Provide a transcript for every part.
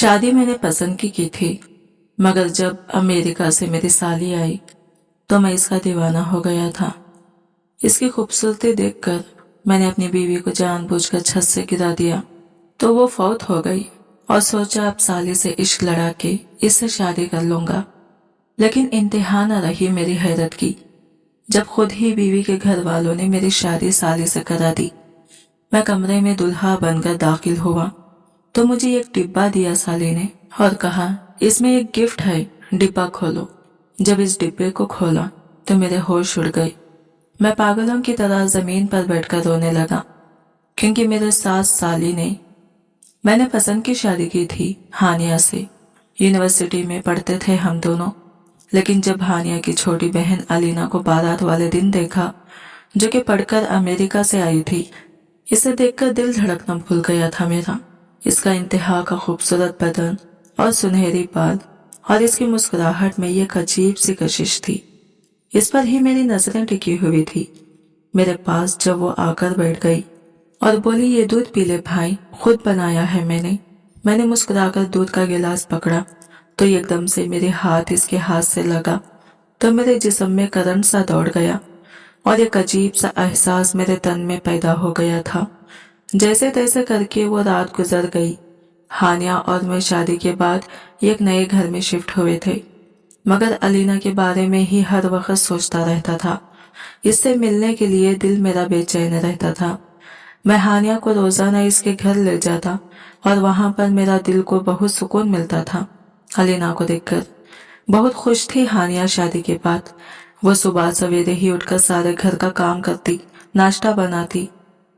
शादी मैंने पसंद की थी, मगर जब अमेरिका से मेरी साली आई तो मैं इसका दीवाना हो गया था। इसकी खूबसूरती देखकर मैंने अपनी बीवी को जानबूझकर छत से गिरा दिया तो वो फौत हो गई और सोचा अब साली से इश्क लड़ा के इससे शादी कर लूंगा। लेकिन इंतहा न रही मेरी हैरत की जब खुद ही बीवी के घर वालों ने मेरी शादी साली से करा दी। मैं कमरे में दुल्हा बनकर दाखिल हुआ तो मुझे एक डिब्बा दिया साली ने और कहा, इसमें एक गिफ्ट है, डिब्बा खोलो। जब इस डिब्बे को खोला तो मेरे होश उड़ गए। मैं पागलों की तरह जमीन पर बैठकर रोने लगा क्योंकि मेरे सास साली ने मैंने पसंद की शादी की थी हानिया से। यूनिवर्सिटी में पढ़ते थे हम दोनों, लेकिन जब हानिया की छोटी बहन अलीना को बारात वाले दिन देखा, जो कि पढ़कर अमेरिका से आई थी, इसे देखकर दिल धड़कना भूल गया था मेरा। इसका इंतहा का खूबसूरत बदन और सुनहरी बाल और इसकी मुस्कुराहट में एक अजीब सी कशिश थी। इस पर ही मेरी नजरें टिकी हुई थी। मेरे पास जब वो आकर बैठ गई और बोली, ये दूध पी ले भाई, खुद बनाया है मैंने मुस्कुराकर दूध का गिलास पकड़ा तो एकदम से मेरे हाथ इसके हाथ से लगा तो मेरे जिस्म में करंट सा दौड़ गया और एक अजीब सा एहसास मेरे तन में पैदा हो गया था। जैसे तैसे करके वो रात गुजर गई। हानिया और मैं शादी के बाद एक नए घर में शिफ्ट हुए थे, मगर अलीना के बारे में ही हर वक्त सोचता रहता था। इससे मिलने के लिए दिल मेरा बेचैन रहता था। मैं हानिया को रोजाना इसके घर ले जाता और वहां पर मेरा दिल को बहुत सुकून मिलता था। अलीना को देखकर बहुत खुश थी हानिया शादी के बाद। वो सुबह सवेरे ही उठकर सारे घर का काम करती, नाश्ता बनाती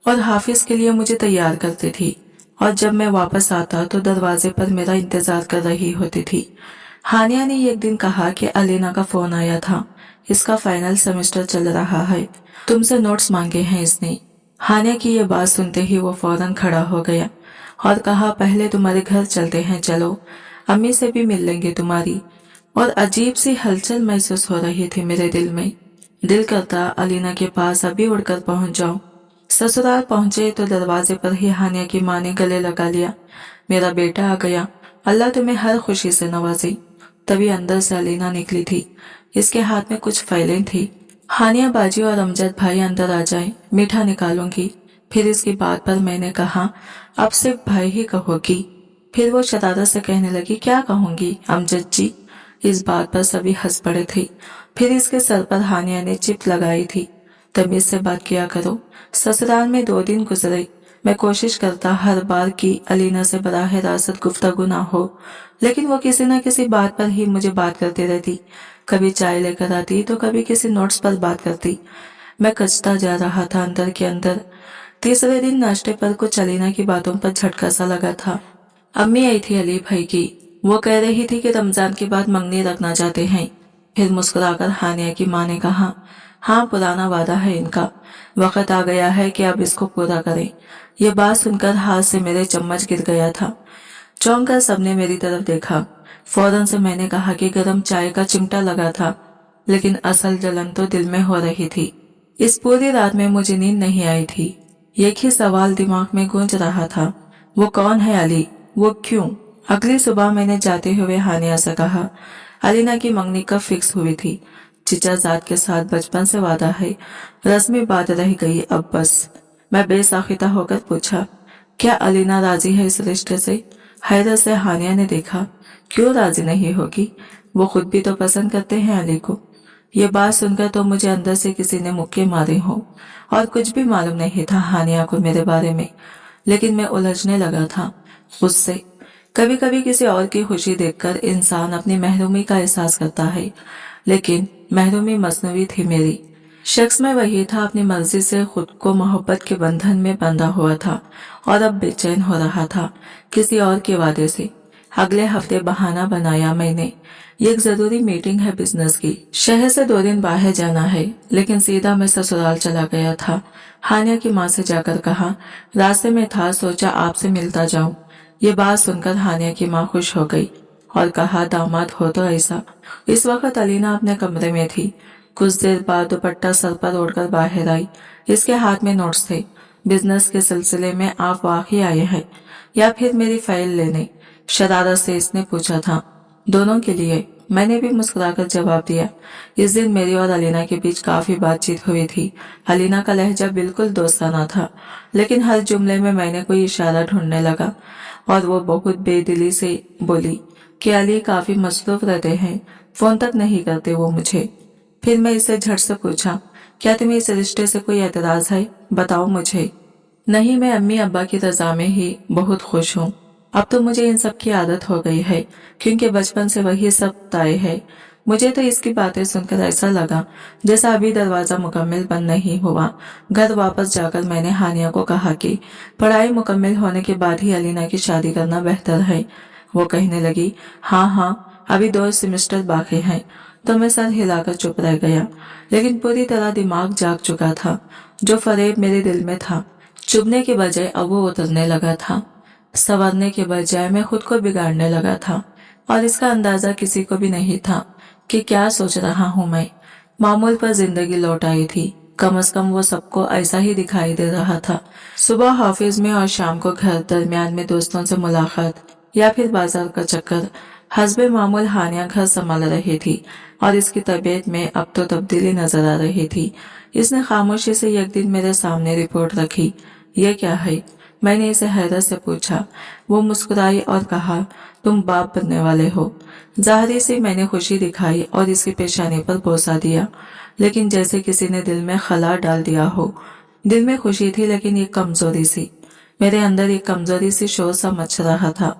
और हाफिज के लिए मुझे तैयार करती थी, और जब मैं वापस आता तो दरवाजे पर मेरा इंतजार कर रही होती थी। हानिया ने एक दिन कहा कि अलीना का फोन आया था, इसका फाइनल सेमेस्टर चल रहा है, तुमसे नोट्स मांगे हैं इसने। हानिया की ये बात सुनते ही वो फौरन खड़ा हो गया और कहा, पहले तुम्हारे घर चलते हैं, चलो, अम्मी से भी मिल लेंगे तुम्हारी। और अजीब सी हलचल महसूस हो रही थी मेरे दिल में। दिल करता अलीना के पास अभी उड़कर पहुंच जाऊं। ससुराल पहुंचे तो दरवाजे पर ही हानिया की माँ ने गले लगा लिया, मेरा बेटा आ गया, अल्लाह तुम्हें हर खुशी से नवाजे। तभी अंदर से अलीना निकली थी, इसके हाथ में कुछ फाइलें थी। हानिया बाजी और अमजद भाई अंदर आ जाए, मीठा निकालूंगी। फिर इसकी बात पर मैंने कहा, अब सिर्फ भाई ही कहोगी। फिर वो शरारत से कहने लगी, क्या कहूंगी अमजद जी। इस बात पर सभी हंस पड़े थे। फिर इसके सर पर हानिया ने चिप लगाई थी, तमीज से बात किया करो। ससुराल में 2 दिन गुजरे। मैं कोशिश करता हर बार कि अलीना से बराह रास्त गुफ्तगू ना हो, लेकिन वो किसी न किसी बात पर ही मुझे बात करती रहती। कभी चाय लेकर आती तो कभी किसी नोट्स पर बात करती। मैं कचता जा रहा था अंदर के अंदर। तीसरे दिन नाश्ते पर कुछ अलीना की बातों पर झटका सा लगा था। अम्मी आई थी अली भाई की, वो कह रही थी कि रमजान के बाद मंगनी रखना चाहते हैं। फिर मुस्कुराकर हानिया की माँ ने कहा, हाँ, पुराना वादा है इनका, वक्त आ गया है कि अब इसको पूरा करें। ये बात सुनकर हाथ से मेरे चम्मच गिर गया था। चौंक कर सबने मेरी तरफ देखा। फौरन से मैंने कहा कि गरम चाय का चिमटा लगा था, लेकिन असल जलन तो दिल में हो रही थी। इस पूरी रात में मुझे नींद नहीं आई थी। एक ही सवाल दिमाग में गूंज रहा था, वो कौन है अली, वो क्यों। अगली सुबह मैंने जाते हुए हानिया से कहा, अलीना की मंगनी कब फिक्स हुई थी। चिचा जात के साथ बचपन से वादा है, रस्मी बात रह गई अब बस। मैं बेसाखिता होकर पूछा, क्या अलीना राजी है इस रिश्ते से। हैरत से हानिया ने देखा, क्यों राजी नहीं होगी, वो खुद भी तो पसंद करते हैं अली को। ये बात सुनकर तो मुझे अंदर से किसी ने मुक्के मारे हो, और कुछ भी मालूम नहीं था हानिया को मेरे बारे में, लेकिन मैं उलझने लगा था उससे। कभी कभी किसी और की खुशी देखकर इंसान अपनी महरूमी का एहसास करता है, लेकिन महरूमी मसनवी थी मेरी। शख्स में वही था, अपनी मर्जी से खुद को मोहब्बत के बंधन में बंधा हुआ था और अब बेचैन हो रहा था किसी और के वादे से। अगले हफ्ते बहाना बनाया मैंने, एक जरूरी मीटिंग है बिजनेस की, शहर से 2 दिन बाहर जाना है, लेकिन सीधा मैं ससुराल चला गया था। हानिया की माँ से जाकर कहा, रास्ते में था, सोचा आपसे मिलता जाऊं। ये बात सुनकर हानिया की माँ खुश हो गई और कहा, दामाद हो तो ऐसा। इस वक्त अलीना अपने कमरे में थी। कुछ देर बाद दुपट्टा सर पर ओढ़कर बाहर आई। इसके हाथ में नोट्स थे। बिजनेस के सिलसिले में आप वाकई आए हैं या फिर मेरी फाइल लेने। शरारत से इसने पूछा था। दोनों के लिए, मैंने भी मुस्कुराकर जवाब दिया। इस दिन मेरी और अलीना के बीच काफी बातचीत हुई थी। अलीना का लहजा बिल्कुल दोस्ताना था, लेकिन हर जुमले में मैंने कोई इशारा ढूंढने लगा और वो बहुत बेदिली से बोली कि अली काफी मसरूफ रहते हैं, फोन तक नहीं करते वो मुझे। फिर मैं इससे झट से पूछा, क्या तुम्हें इस रिश्ते से कोई एतराज है? बताओ मुझे। नहीं, मैं अम्मी अब्बा की रजा में ही बहुत खुश हूँ। अब तो मुझे इन सब की आदत हो गई है, क्योंकि बचपन से वही सब तय है। मुझे तो इसकी बातें सुनकर ऐसा लगा जैसा अभी दरवाजा मुकम्मल बंद नहीं हुआ। घर वापस जाकर मैंने हानिया को कहा कि पढ़ाई मुकम्मल होने के बाद ही अलीना की शादी करना बेहतर है। वो कहने लगी, हाँ हाँ, अभी 2 सेमेस्टर बाकी हैं। तो मैं सर हिलाकर चुप रह गया, लेकिन पूरी तरह दिमाग जाग चुका था। जो फरेब मेरे दिल में था, चुभने के बजाय अब वो उतरने लगा था। संवरने के बजाय मैं खुद को बिगाड़ने लगा था, और इसका अंदाजा किसी को भी नहीं था कि क्या सोच रहा हूँ मैं। मामूल पर जिंदगी लौट आई थी। कम से कम वो सबको ऐसा ही दिखाई दे रहा था। सुबह ऑफिस में और शाम को घर, दरमियान में दोस्तों से मुलाकात या फिर बाजार का चक्कर। हस्बे मामूल हानिया घर संभाल रही थी और इसकी तबीयत में अब तो तब्दीली नजर आ रही थी। इसने खामोशी से एक दिन मेरे सामने रिपोर्ट रखी। ये क्या है? मैंने इसे हैरत से पूछा। वो मुस्कुराई और कहा, तुम बाप बनने वाले हो। जाहिर सी मैंने खुशी दिखाई और इसकी पेशानी पर बोसा दिया, लेकिन जैसे किसी ने दिल में खला डाल दिया हो। दिल में खुशी थी, लेकिन एक कमजोरी सी। मेरे अंदर एक कमजोरी सी शोर सा मच रहा था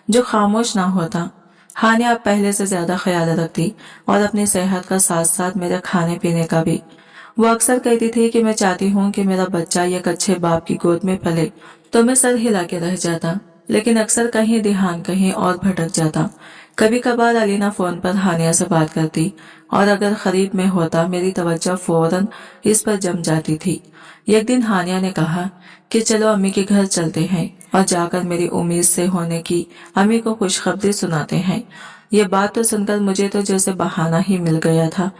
जो खामोश ना होता। हानिया अब पहले से ज्यादा ख्याल रखती और अपनी सेहत का साथ साथ मेरे खाने पीने का भी। वो अक्सर कहती थी कि मैं चाहती हूँ कि मेरा बच्चा एक अच्छे बाप की गोद में पले। तो मैं सर हिला के रह जाता, लेकिन अक्सर कहीं ध्यान कहीं और भटक जाता। कभी कभार अलीना फोन पर हानिया से बात करती और अगर करीब में होता मेरी तवज्जो फौरन इस पर जम जाती थी। एक दिन हानिया ने कहा कि चलो अम्मी के घर चलते हैं और जाकर मेरी उम्मीद से होने की अम्मी को खुशखबरी सुनाते हैं। ये बात तो सुनकर मुझे तो जैसे बहाना ही मिल गया था।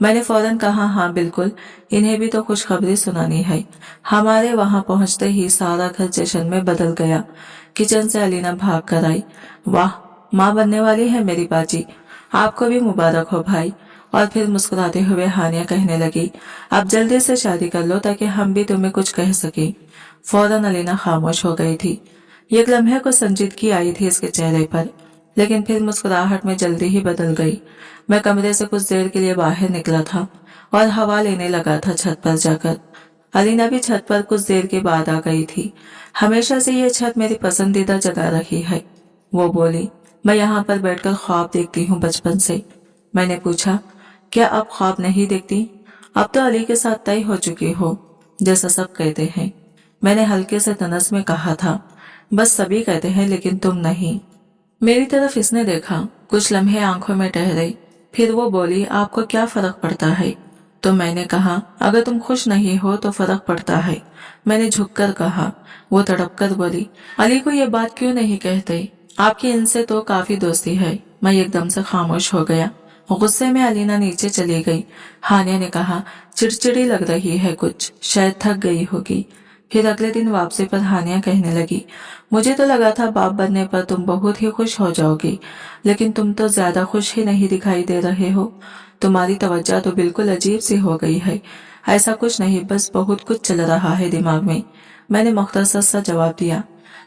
मैंने फौरन कहा, हाँ बिल्कुल, इन्हें भी तो खुशखबरी सुनानी है। हमारे वहां पहुंचते ही सारा घर जश्न में बदल गया। किचन से अलीना भाग कर आई। वाह, माँ बनने वाली है मेरी बाजी, आपको भी मुबारक हो भाई। और फिर मुस्कुराते हुए हानिया कहने लगी, अब जल्दी से शादी कर लो ताकि हम भी तुम्हें कुछ कह सके। फौरन अलीना खामोश हो गई थी। एक लम्हे को संजीदगी आई थी इसके चेहरे पर, लेकिन फिर मुस्कुराहट में जल्दी ही बदल गई। मैं कमरे से कुछ देर के लिए बाहर निकला था और हवा लेने लगा था छत पर जाकर। अलीना भी छत पर कुछ देर के बाद आ गई थी। हमेशा से ये छत मेरी पसंदीदा जगह रही है। वो बोली, मैं यहाँ पर बैठकर ख्वाब देखती हूँ बचपन से। मैंने पूछा, क्या अब ख्वाब नहीं देखती? अब तो अली के साथ तय हो चुकी हो, जैसा सब कहते हैं। मैंने हल्के से तनस में कहा था, बस सभी कहते हैं लेकिन तुम नहीं। मेरी तरफ इसने देखा, कुछ लम्हे आंखों में ठहरे, फिर वो बोली, आपको क्या फर्क पड़ता है? तो मैंने कहा, अगर तुम खुश नहीं हो तो फर्क पड़ता है। मैंने झुककर कहा। वो तड़प कर बोली, अली को ये बात क्यों नहीं कहते? आपकी इनसे तो काफी दोस्ती है। मैं एकदम से खामोश हो गया। गुस्से में अलीना नीचे चली गई। हानिया ने कहा, चिड़चिड़ी लग रही है कुछ, शायद थक गई होगी। फिर अगले दिन वापसी पर हानिया कहने लगी, मुझे तो लगा था बाप बनने पर तुम बहुत ही खुश हो जाओगी, लेकिन तुम तो ज्यादा खुश ही नहीं दिखाई दे रहे हो। तुम्हारी तवज्जो तो बिल्कुल अजीब सी हो गई है। ऐसा कुछ नहीं, बस बहुत कुछ चल रहा है दिमाग में। मैंने मुख्तसर सा जवाब दिया।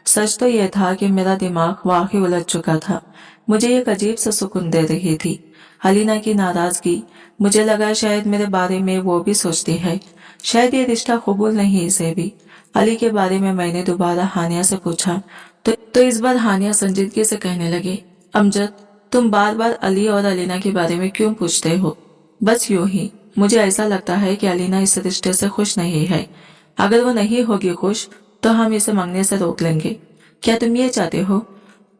सच तो यह था कि मेरा दिमाग वाकई उलझ चुका था। मुझे एक अजीब सा सुकून दे रही थी। अलीना की नाराजगी, मुझे लगा शायद मेरे बारे में वो भी सोचती है, शायद ये रिश्ता कबूल नहीं इसे भी। अली के बारे में मैंने दोबारा हानिया से पूछा तो इस बार हानिया संजीदगी से कहने लगी, अमजद, तुम बार बार अली और अलीना के बारे में क्यों पूछते हो? बस यूं ही, मुझे ऐसा लगता है कि अलीना इस रिश्ते से खुश नहीं है। अगर वो नहीं होगी खुश तो हम इसे मांगने से रोक लेंगे। क्या तुम ये चाहते हो?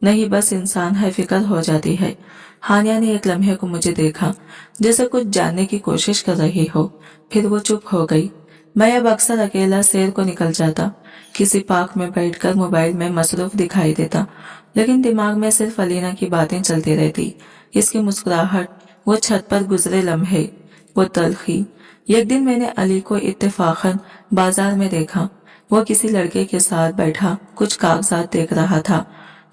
नहीं, बस इंसान है, फिक्र हो जाती है। हानिया ने एक लम्हे को मुझे देखा, जैसे कुछ जानने की कोशिश कर रही हो, फिर वो चुप हो गई। मैं अब अक्सर अकेला सैर को निकल जाता, किसी पार्क में बैठकर मोबाइल में मसरूफ दिखाई देता, लेकिन दिमाग में सिर्फ अलीना की बातें चलती रहती। इसकी मुस्कुराहट, वो छत पर गुजरे लम्हे, वो तलखी। एक दिन मैंने अली को इत्तेफाकन बाजार में देखा। वो किसी लड़के के साथ बैठा कुछ कागजात देख रहा था।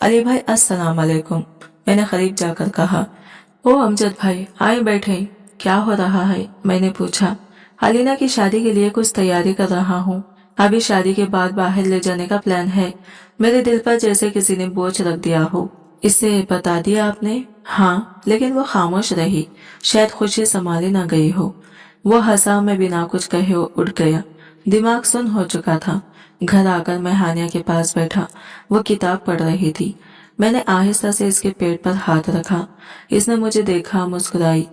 अली भाई अस्सलाम वालेकुम, मैंने करीब जाकर कहा। ओ अमजद भाई आए बैठे, क्या हो रहा है, मैंने पूछा। अलीना की शादी के लिए कुछ तैयारी कर रहा हूँ। अभी शादी के बाद बाहर ले जाने का प्लान है। मेरे दिल पर जैसे किसी ने बोझ रख दिया हो। इससे बता दिया आपने? हाँ, लेकिन वो खामोश रही, शायद खुशी संभाली ना गई हो। वो हंसा, मैं बिना कुछ कहे उठ गया। दिमाग सुन्न हो चुका था। घर आकर मैं हानिया के पास बैठा। वो किताब पढ़ रही थी। मैंने आहिस्ता से इसके पेट पर हाथ रखा। इसने मुझे देखा, मुस्कुराई।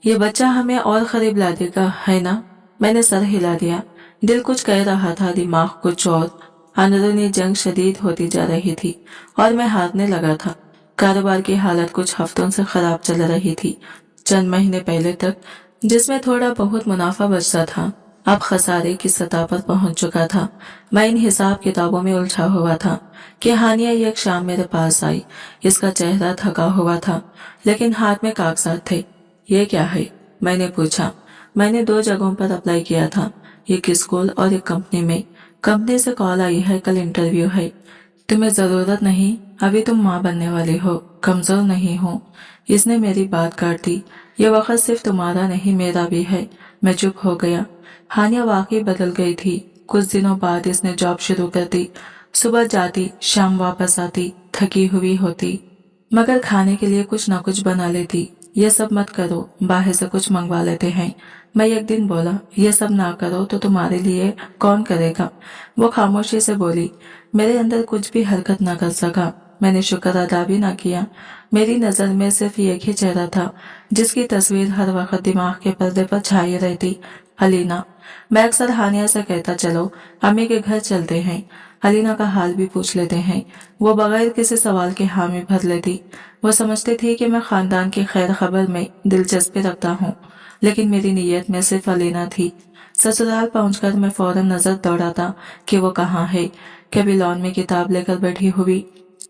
ये बच्चा हमें और करीब ला देगा, है ना? मैंने सर हिला दिया। दिल कुछ कह रहा था, दिमाग कुछ और। अंदरूनी जंग शदीद होती जा रही थी और मैं हारने लगा था। कारोबार की हालत कुछ हफ्तों से खराब चल रही थी। चंद महीने पहले तक जिसमें थोड़ा बहुत मुनाफा बचता था, अब खसारे की सतह पर पहुंच चुका था। मैं इन हिसाब किताबों में उलझा हुआ था कि हानिया एक शाम मेरे पास आई। इसका चेहरा थका हुआ था, लेकिन हाथ में कागजात थे। ये क्या है, मैंने पूछा। मैंने 2 जगहों पर अप्लाई किया था, एक स्कूल और एक कंपनी में। कंपनी से कॉल आई है, कल इंटरव्यू है। तुम्हें जरूरत नहीं, अभी तुम माँ बनने वाली हो, कमजोर नहीं हो। इसने मेरी बात काट दी। ये वक्त सिर्फ तुम्हारा नहीं, मेरा भी है। मैं चुप हो गया। हानिया वाकई बदल गई थी। कुछ दिनों बाद इसने जॉब शुरू कर दी। सुबह जाती, शाम वापस आती, थकी हुई होती, मगर खाने के लिए कुछ न कुछ बना लेती। ये सब मत करो, बाहर से कुछ मंगवा लेते हैं। मैं एक दिन बोला, ये सब ना करो तो तुम्हारे लिए कौन करेगा? वो खामोशी से बोली। मेरे अंदर कुछ भी हरकत ना कर सका। मैंने शुक्र अदा भी ना किया। मेरी नजर में सिर्फ एक ही चेहरा था, जिसकी तस्वीर हर वक्त दिमाग के पर्दे पर छाई रहती, अलीना। मैं अक्सर हानिया से कहता, चलो अम्मी के घर चलते हैं, अलीना का हाल भी पूछ लेते हैं। वो बगैर किसी सवाल के हामी भर लेती। वो समझती थी कि मैं खानदान की खैर खबर में दिलचस्पी रखता हूँ, लेकिन मेरी नीयत में सिर्फ अलीना थी। ससुराल पहुंचकर मैं फौरन नजर दौड़ाता कि वो कहाँ है। कभी लॉन में किताब लेकर बैठी हुई,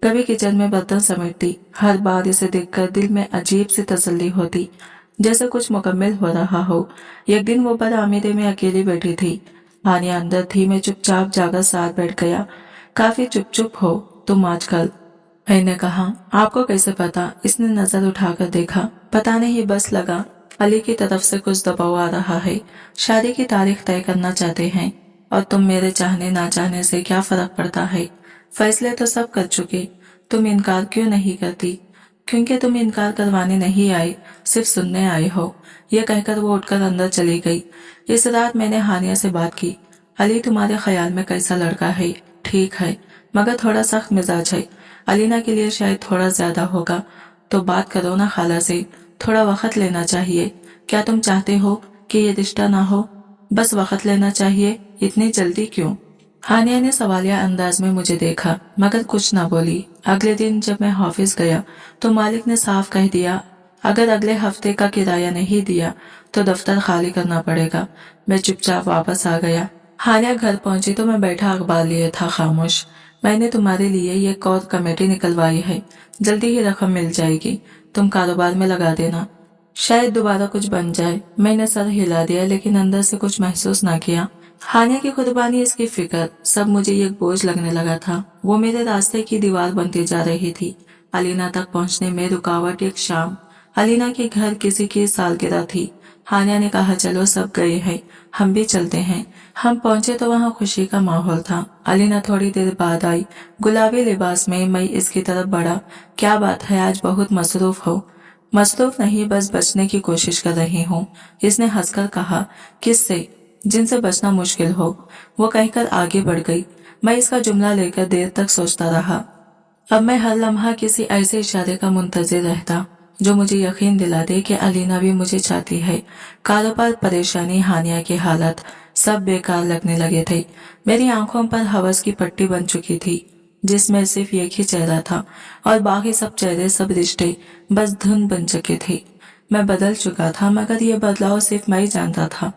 कभी किचन में बर्तन समेटती। हर बार इसे देखकर दिल में अजीब सी तसल्ली होती, जैसे कुछ मुकम्मल हो रहा हो। एक दिन वो बदआमीदे में अकेली बैठी थी। हानिया अंदर थी। मैं चुपचाप जाकर साथ बैठ गया। काफी चुप चुप हो तुम आजकल, मैंने कहा। आपको कैसे पता? इसने नजर उठाकर देखा। पता नहीं, बस लगा अली की तरफ से कुछ दबाव आ रहा है। शादी की तारीख तय करना चाहते हैं, और तुम मेरे चाहने ना चाहने से क्या फर्क पड़ता है? फैसले तो सब कर चुके, तुम इनकार क्यों नहीं करती? क्योंकि तुम इनकार करवाने नहीं आए, सिर्फ सुनने आए हो। यह कहकर वो उठकर अंदर चली गई। इस रात मैंने हानिया से बात की। अली तुम्हारे ख्याल में कैसा लड़का है? ठीक है, मगर थोड़ा सख्त मिजाज है। अलीना के लिए शायद थोड़ा ज्यादा होगा। तो बात करो ना खाला से, थोड़ा वक्त लेना चाहिए। क्या तुम चाहते हो कि ये रिश्ता ना हो? बस वक्त लेना चाहिए, इतनी जल्दी क्यों? हानिया ने सवालिया अंदाज में मुझे देखा, मगर कुछ ना बोली। अगले दिन जब मैं ऑफिस गया तो मालिक ने साफ कह दिया, अगर अगले हफ्ते का किराया नहीं दिया तो दफ्तर खाली करना पड़ेगा। मैं चुपचाप वापस आ गया। हानिया घर पहुंची तो मैं बैठा अखबार लिए था, खामोश। मैंने तुम्हारे लिए ये कॉर कमेटी निकलवाई है, जल्दी ही रकम मिल जाएगी, तुम कारोबार में लगा देना, शायद दोबारा कुछ बन जाए। मैंने सर हिला दिया, लेकिन अंदर से कुछ महसूस ना किया। हानिया की कुर्बानी, इसकी फिक्र, सब मुझे एक बोझ लगने लगा था। वो मेरे रास्ते की दीवार बनती जा रही थी। अलीना तक पहुंचने में रुकावट। एक शाम अलीना के घर किसी की सालगिरह थी। हानिया ने कहा, चलो सब गए हैं, हम भी चलते हैं। हम पहुंचे तो वहाँ खुशी का माहौल था। अलीना थोड़ी देर बाद आई, गुलाबी लिबास में। मैं इसकी तरफ बढ़ा। क्या बात है, आज बहुत मसरूफ हो? मसरूफ नहीं, बस बचने की कोशिश कर रही हूँ, इसने हंसकर कहा। किससे? जिनसे बचना मुश्किल हो, वो कहकर आगे बढ़ गई। मैं इसका जुमला लेकर देर तक सोचता रहा। अब मैं हर लम्हा किसी ऐसे इशारे का मुंतजिर रहता जो मुझे यकीन दिला दे कि अलीना भी मुझे चाहती है। कारोबार, परेशानी, हानिया की हालत, सब बेकार लगने लगे थे। मेरी आंखों पर हवस की पट्टी बन चुकी थी, जिसमें सिर्फ एक ही चेहरा था, और बाकी सब चेहरे, सब रिश्ते बस धुन बन चुके थे। मैं बदल चुका था, मगर ये बदलाव सिर्फ मैं ही जानता था।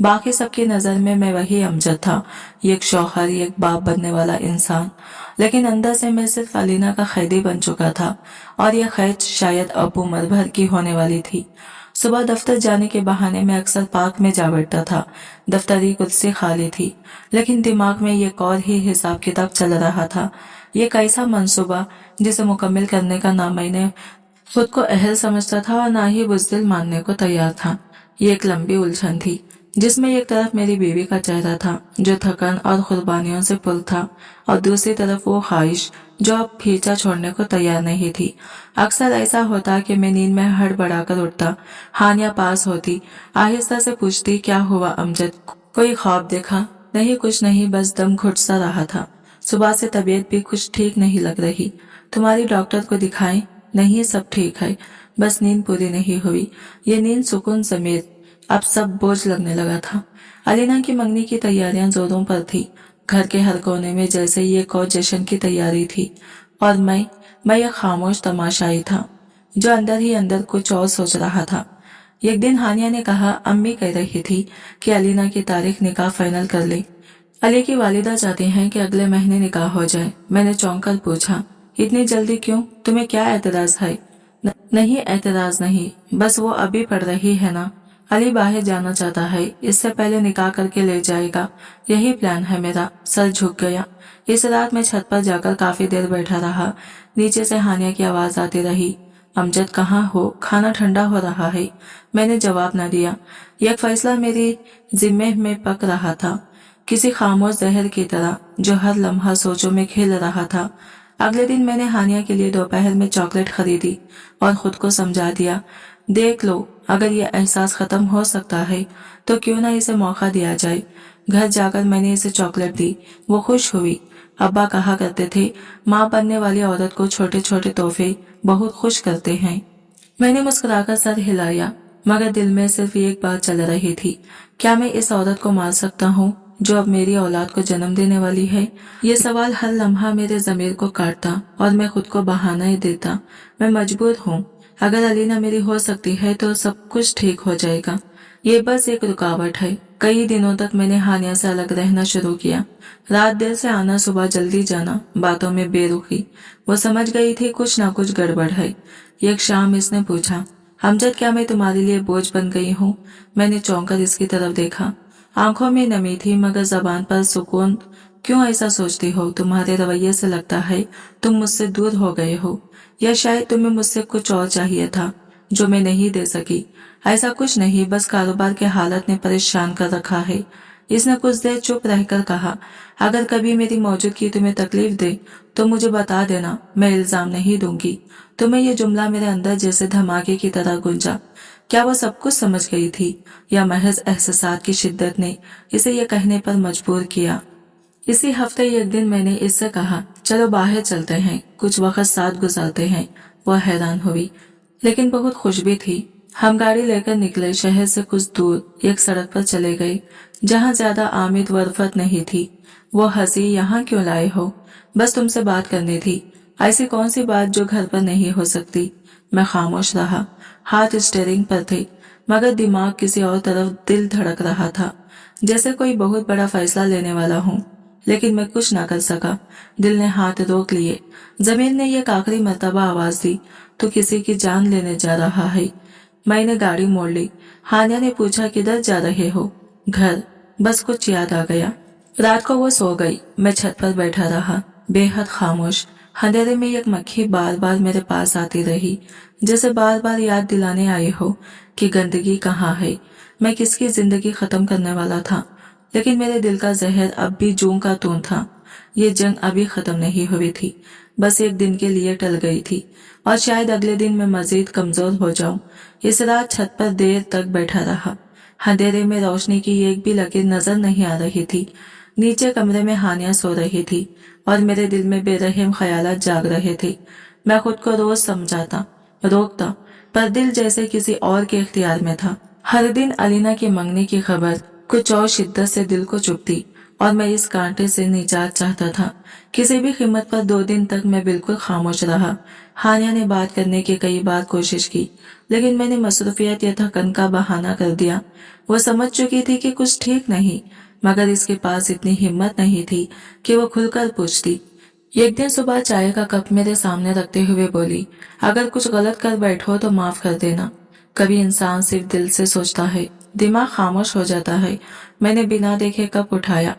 बाकी सबकी नजर में मैं वही अमजद था, एक शौहर, एक बाप बनने वाला इंसान। लेकिन अंदर से मैं सिर्फ अलीना का कैदी बन चुका था, और यह कैद शायद अब उम्र भर की होने वाली थी। सुबह दफ्तर जाने के बहाने मैं अक्सर पार्क में जा बैठता था। दफ्तरी कुर्सी खाली थी, लेकिन दिमाग में एक और ही हिसाब किताब चल रहा था। ये कैसा मंसूबा जिसे मुकम्मल करने का ना मैंने खुद को अहल समझता था और ना ही बुज़दिल मानने को तैयार था। ये एक लंबी उलझन थी जिसमें एक तरफ मेरी बीवी का चेहरा था जो थकन और कुर्बानियों से पुर था, और दूसरी तरफ वो ख्वाहिश जो अब पीछा छोड़ने को तैयार नहीं थी। अक्सर ऐसा होता कि मैं नींद में हड़बड़ाकर उठता, हानिया पास होती, आहिस्ता से पूछती, क्या हुआ अमजद, कोई ख्वाब देखा? नहीं, कुछ नहीं, बस दम घुट सा रहा था। सुबह से तबीयत भी कुछ ठीक नहीं लग रही। तुम्हारी डॉक्टर को दिखाएं? नहीं, सब ठीक है, बस नींद पूरी नहीं हुई। ये नींद सुकून समेत अब सब बोझ लगने लगा था। अलीना की मंगनी की तैयारियां जोरों पर थी। घर के हर कोने में जैसे ये को जश्न की तैयारी थी, और मैं एक खामोश तमाशाई था जो अंदर ही अंदर कुछ और सोच रहा था। एक दिन हानिया ने कहा, अम्मी कह रही थी कि अलीना की तारीख निकाह फाइनल कर ले। अली की वालिदा चाहती हैं कि अगले महीने निकाह हो जाए। मैंने चौंक कर पूछा, इतनी जल्दी क्यों? तुम्हें क्या एतराज है? नहीं, एतराज नहीं, बस वो अभी पढ़ रही है ना। अली बाहर जाना चाहता है, इससे पहले निकाह करके ले जाएगा, यही प्लान है मेरा। सर झुक गया। इस रात मैं छत पर जाकर काफी देर बैठा रहा। नीचे से हानिया की आवाज आती रही, अमजद कहाँ हो, खाना ठंडा हो रहा है। मैंने जवाब न दिया। यह फैसला मेरी जिम्मे में पक रहा था, किसी खामोश जहर की तरह जो हर लम्हा सोचों में खिल रहा था। अगले दिन मैंने हानिया के लिए दोपहर में चॉकलेट खरीदी और खुद को समझा दिया, देख लो, अगर ये एहसास खत्म हो सकता है तो क्यों ना इसे मौका दिया जाए। घर जाकर मैंने इसे चॉकलेट दी। वो खुश हुई। अब्बा कहा करते थे, माँ बनने वाली औरत को छोटे छोटे तोहफे बहुत खुश करते हैं। मैंने मुस्कुराकर सर हिलाया, मगर दिल में सिर्फ एक बात चल रही थी, क्या मैं इस औरत को मार सकता हूँ जो अब मेरी औलाद को जन्म देने वाली है? ये सवाल हर लम्हा मेरे ज़मीर को काटता और मैं खुद को बहाना देता। मैं मजबूर हूँ, अगर अलीना मेरी हो सकती है तो सब कुछ ठीक हो जाएगा। ये बस एक रुकावट है। कई दिनों तक मैंने हानिया से अलग रहना शुरू किया। रात देर से आना, सुबह जल्दी जाना, बातों में बेरुखी। वो समझ गई थी कुछ ना कुछ गड़बड़ है। एक शाम इसने पूछा, अमजद क्या मैं तुम्हारे लिए बोझ बन गई हूँ? मैंने चौंक कर इसकी तरफ देखा। आंखों में नमी थी मगर जबान पर सुकून। क्यों ऐसा सोचती हो? तुम्हारे रवैये से लगता है तुम मुझसे दूर हो गए हो, या शायद तुम्हें मुझसे कुछ और चाहिए था जो मैं नहीं दे सकी। ऐसा कुछ नहीं, बस कारोबार के हालत ने परेशान कर रखा है। इसने कुछ देर चुप रहकर कहा, अगर कभी मेरी मौजूदगी तुम्हें तकलीफ दे तो मुझे बता देना, मैं इल्जाम नहीं दूंगी। तुम्हें यह जुमला मेरे अंदर जैसे धमाके की तरह गूंजा। क्या वो सब कुछ समझ गई थी या महज एहसास की शिद्दत ने इसे यह कहने पर मजबूर किया? इसी हफ्ते एक दिन मैंने इससे कहा, चलो बाहर चलते हैं, कुछ वक्त साथ गुजारते हैं। वह हैरान हुई, लेकिन बहुत खुश भी थी। हम गाड़ी लेकर निकले। शहर से कुछ दूर एक सड़क पर चले गए जहाँ ज्यादा आमिद वरफत नहीं थी। वो हंसी, यहाँ क्यों लाए हो? बस तुमसे बात करनी थी। ऐसी कौन सी बात जो घर पर नहीं हो सकती? मैं खामोश रहा। हाथ स्टीयरिंग पर थे मगर दिमाग किसी और तरफ। दिल धड़क रहा था जैसे कोई बहुत बड़ा फैसला लेने वाला हूँ, लेकिन मैं कुछ ना कर सका। दिल ने हाथ रोक लिए। जमीन ने एक आखिरी मर्तबा आवाज दी, तो किसी की जान लेने जा रहा है। मैंने गाड़ी मोड़ ली। हानिया ने पूछा, किधर जा रहे हो? घर। बस कुछ याद आ गया। रात को वो सो गई। मैं छत पर बैठा रहा, बेहद खामोश। अंधेरे में एक मक्खी बार बार मेरे पास आती रही, जैसे बार बार याद दिलाने आई हो कि गंदगी कहाँ है। मैं किसकी जिंदगी खत्म करने वाला था, लेकिन मेरे दिल का जहर अब भी जूं का तूं था। ये जंग अभी खत्म नहीं हुई थी, बस एक दिन के लिए टल गई थी, और शायद अगले दिन मैं मजीद कमजोर हो जाऊं। इस रात छत पर देर तक बैठा रहा। अंधेरे में रोशनी की एक भी लकीर नजर नहीं आ रही थी। नीचे कमरे में हानिया सो रही थी और मेरे दिल में बेरहम ख्यालात जाग रहे थे। मैं खुद को रोज समझाता, रोकता, पर दिल जैसे किसी और के इख्तियार में था। हर दिन अलीना की मंगनी की खबर कुछ और शिद्दत से दिल को चुभती, और मैं इस कांटे से निजात चाहता था। किसी भी कीमत पर 2 दिन तक मैं बिल्कुल खामोश रहा। हानिया ने बात करने की कई बार कोशिश की, लेकिन मैंने मसरूफियत या थकन का बहाना कर दिया। वो समझ चुकी थी कि कुछ ठीक नहीं, मगर इसके पास इतनी हिम्मत नहीं थी कि वो खुलकर पूछती। एक दिन सुबह चाय का कप मेरे सामने रखते हुए बोली, अगर कुछ गलत कर बैठो तो माफ कर देना। कभी इंसान सिर्फ दिल से सोचता है, दिमाग खामोश हो जाता है। मैंने बिना देखे कप उठाया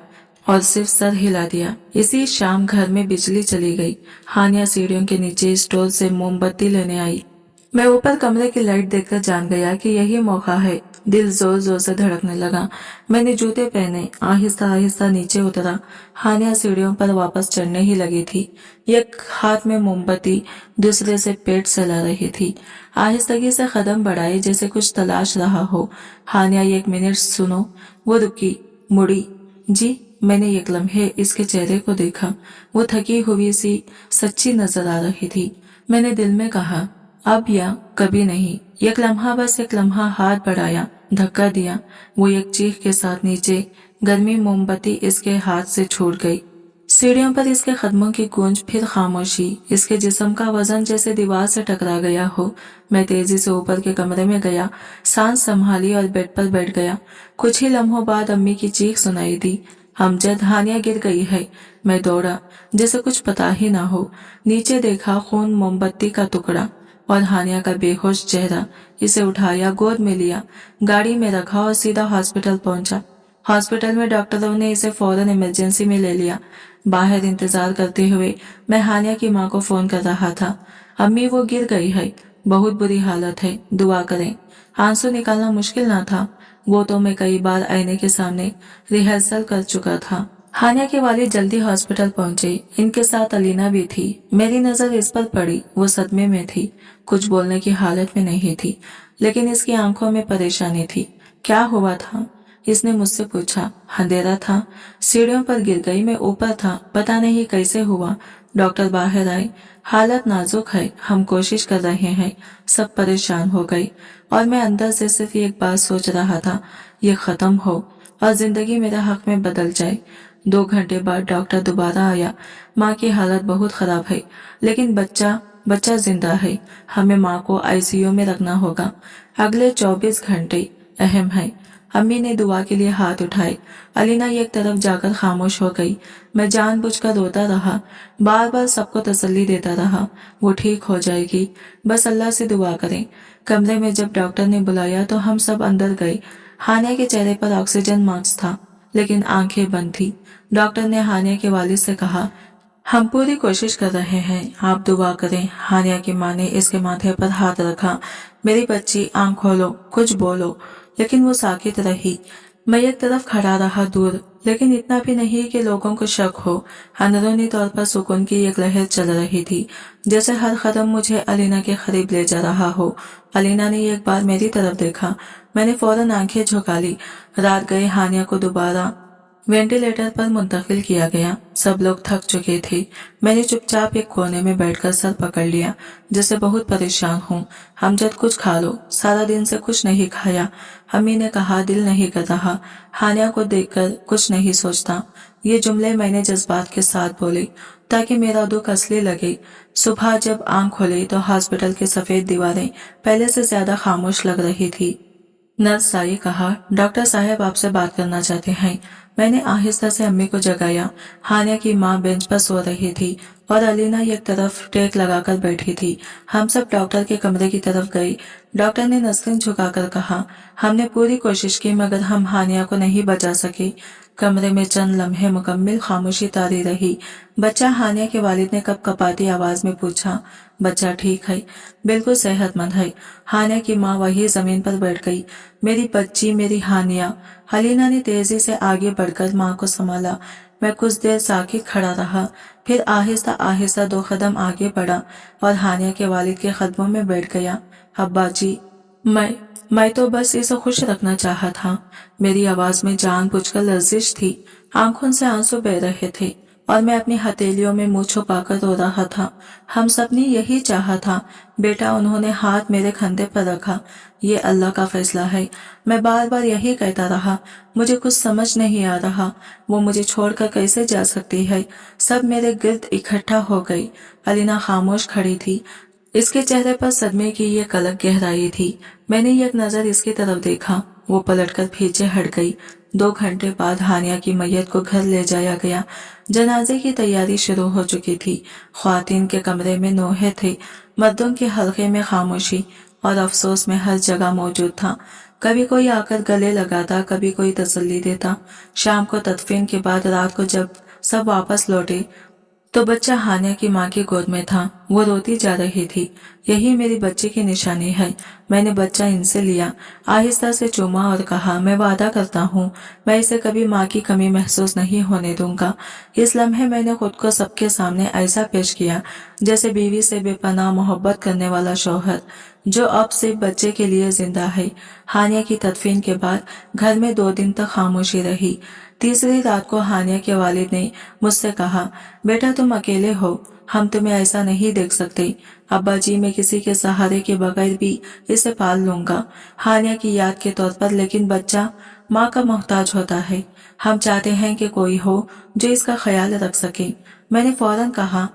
और सिर्फ सर हिला दिया। इसी शाम घर में बिजली चली गई। हानिया सीढ़ियों के नीचे स्टोर से मोमबत्ती लेने आई। मैं ऊपर कमरे की लाइट देखकर जान गया कि यही मौका है। दिल जोर जोर से धड़कने लगा। मैंने जूते पहने, आहिस्ता आहिस्ता नीचे उतरा। हानिया सीढ़ियों पर वापस चढ़ने ही लगी थी। एक हाथ में मोमबत्ती, दूसरे से पेट सहला रही थी। आहिस्तगी से कदम बढ़ाए जैसे कुछ तलाश रहा हो। हानिया, 1 मिनट सुनो। वो रुकी, मुड़ी। जी। मैंने एक लम्हे इसके चेहरे को देखा। वो थकी हुई सी सच्ची नजर आ रही थी। मैंने दिल में कहा, अब या कभी नहीं। एक लम्हा, बस एक लम्हा। हाथ बढ़ाया, धक्का दिया। वो एक चीख के साथ नीचे। गर्मी मोमबत्ती इसके हाथ से छूट गई। सीढ़ियों पर इसके कदमों की गूंज, फिर खामोशी। इसके जिस्म का वजन जैसे दीवार से टकरा गया हो। मैं तेजी से ऊपर के कमरे में गया, सांस संभाली और बेड पर बैठ गया। कुछ ही लम्हों बाद अम्मी की चीख सुनाई दी, अमजद, हानिया गिर गई है। मैं दौड़ा, जैसे कुछ पता ही ना हो। नीचे देखा, खून, मोमबत्ती का टुकड़ा और हानिया का बेहोश चेहरा। इसे उठाया, गोद में लिया, गाड़ी में रखा और सीधा हॉस्पिटल पहुंचा। हॉस्पिटल में डॉक्टरों ने इसे फौरन इमरजेंसी में ले लिया। बाहर इंतजार करते हुए मैं हानिया की माँ को फोन कर रहा था। अम्मी, वो गिर गई है, बहुत बुरी हालत है, दुआ करें। आंसू निकालना मुश्किल ना था। वो तो मैं कई बार आईने के सामने रिहर्सल कर चुका था। हानिया के वालिद जल्दी हॉस्पिटल पहुंचे। इनके साथ अलीना भी थी। मेरी नजर इस पर पड़ी। वो सदमे में थी, कुछ बोलने की हालत में नहीं थी, लेकिन इसकी आंखों में परेशानी थी। क्या हुआ था? इसने मुझसे पूछा। अंधेरा था, सीढ़ियों पर गिर गई, मैं ऊपर था, पता नहीं कैसे हुआ। डॉक्टर बाहर आए, हालत नाजुक है, हम कोशिश कर रहे हैं। सब परेशान हो गई और मैं अंदर से सिर्फ एक बात सोच रहा था, ये खत्म हो और जिंदगी मेरे हक में बदल जाए। 2 घंटे बाद डॉक्टर दोबारा आया। माँ की हालत बहुत खराब है, लेकिन बच्चा जिंदा है। हमें माँ को आईसीयू में रखना होगा। अगले 24 घंटे अहम है। अम्मी ने दुआ के लिए हाथ उठाए। अलीना एक तरफ जाकर खामोश हो गई। मैं जानबूझकर रोता रहा, बार बार सबको तसल्ली देता रहा, वो ठीक हो जाएगी, बस अल्लाह से दुआ करें। कमरे में जब डॉक्टर ने बुलाया तो हम सब अंदर गए। हानिया के चेहरे पर ऑक्सीजन मास्क था, लेकिन आंखें बंद थी। डॉक्टर ने हानिया के वालिद से कहा, हम पूरी कोशिश कर रहे हैं, आप दुआ करें। हानिया की माँ ने इसके माथे पर हाथ रखा। मेरी बच्ची, आंख खोलो, कुछ बोलो। लेकिन वो साकित रही। मैं एक तरफ खड़ा रहा, दूर, लेकिन इतना भी नहीं कि लोगों को शक हो। अंदरूनी तौर पर सुकून की एक लहर चल रही थी, जैसे हर कदम मुझे अलीना के करीब ले जा रहा हो। अलीना ने एक बार मेरी तरफ देखा। मैंने फौरन आंखें झुका ली। रात गए हानिया को दोबारा वेंटिलेटर पर मुंतकिल किया गया। सब लोग थक चुके थे। मैंने चुपचाप एक कोने में बैठकर सर पकड़ लिया, जैसे बहुत परेशान हूँ। अमजद, कुछ खा लो, सारा दिन से कुछ नहीं खाया। अम्मी ने कहा, दिल नहीं कर रहा। हानिया को देखकर कुछ नहीं सोचता। ये जुमले मैंने जज्बात के साथ बोले ताकि मेरा दुख असली लगे। सुबह जब आंख खोली तो हॉस्पिटल की सफेद दीवारें पहले से ज्यादा खामोश लग रही थी। नर्स आई, कहा, डॉक्टर साहब आपसे बात करना चाहते हैं। मैंने आहिस्ता से अम्मी को जगाया। हानिया की माँ बेंच पर सो रही थी और अलीना एक तरफ टेक लगाकर बैठी थी। हम सब डॉक्टर के कमरे की तरफ गए। डॉक्टर ने नस्लिन झुकाकर कहा, हमने पूरी कोशिश की मगर हम हानिया को नहीं बचा सके। कमरे में चंद लम्हे मुकम्मल खामोशी तारी रही। बच्चा, हानिया के वालिद ने कपकपाती आवाज में पूछा। बच्चा ठीक है, बिल्कुल सेहतमंद है। हानिया की माँ वही जमीन पर बैठ गई। मेरी बच्ची, मेरी हानिया। अलीना ने तेजी से आगे बढ़कर माँ को संभाला। मैं कुछ देर साकित खड़ा रहा, फिर आहिस्ता आहिस्ता 2 कदम आगे बढ़ा और हानिया के वालिद के कदमों में बैठ गया। अब्बा जी, मैं तो बस इसे खुश रखना चाहा था। मेरी आवाज में जानबूझकर लर्जिश थी। आंखों से आंसू बह रहे थे और मैं अपनी हथेलियों में मुंह छुपाकर रो रहा था। हम सब ने यही चाहा था। बेटा, उन्होंने हाथ मेरे कंधे पर रखा। ये अल्लाह का फैसला है। मैं बार बार यही कहता रहा। मुझे कुछ समझ नहीं आ रहा, वो मुझे छोड़कर कैसे जा सकती है। सब मेरे गिर्द इकट्ठा हो गई। अलीना खामोश खड़ी थी। इसके चेहरे पर सदमे की एक अलग गहराई थी। मैंने एक नजर इसकी तरफ देखा। वो पलटकर पीछे हट गई। 2 घंटे बाद हानिया की मैयत को घर ले जाया गया। जनाजे की तैयारी शुरू हो चुकी थी। ख्वातीन के कमरे में नोहे थे, मर्दों के हल्के में खामोशी और अफसोस में हर जगह मौजूद था। कभी कोई आकर गले लगाता, कभी कोई तसल्ली देता। शाम को तदफीन के बाद रात को जब सब वापस लौटे तो बच्चा हानिया की माँ की गोद में था। वो रोती जा रही थी। यही मेरी बच्ची की निशानी है। मैंने बच्चा इनसे लिया, आहिस्ता से चूमा और कहा, मैं वादा करता हूँ मैं इसे कभी माँ की कमी महसूस नहीं होने दूंगा। इस लम्हे मैंने खुद को सबके सामने ऐसा पेश किया जैसे बीवी से बेपनाह मोहब्बत करने वाला शौहर जो अब सिर्फ बच्चे के लिए जिंदा है। हानिया की तदफीन के बाद घर में 2 दिन तक खामोशी रही। तीसरी रात को हानिया के वालिद ने मुझसे कहा, बेटा तुम अकेले हो, हम तुम्हें ऐसा नहीं देख सकते। अब्बा जी मैं किसी के सहारे के बगैर भी इसे पाल लूंगा, हानिया की याद के तौर पर, लेकिन बच्चा माँ का मोहताज होता है। हम चाहते हैं कि कोई हो जो इसका ख्याल रख सके। मैंने फौरन कहा,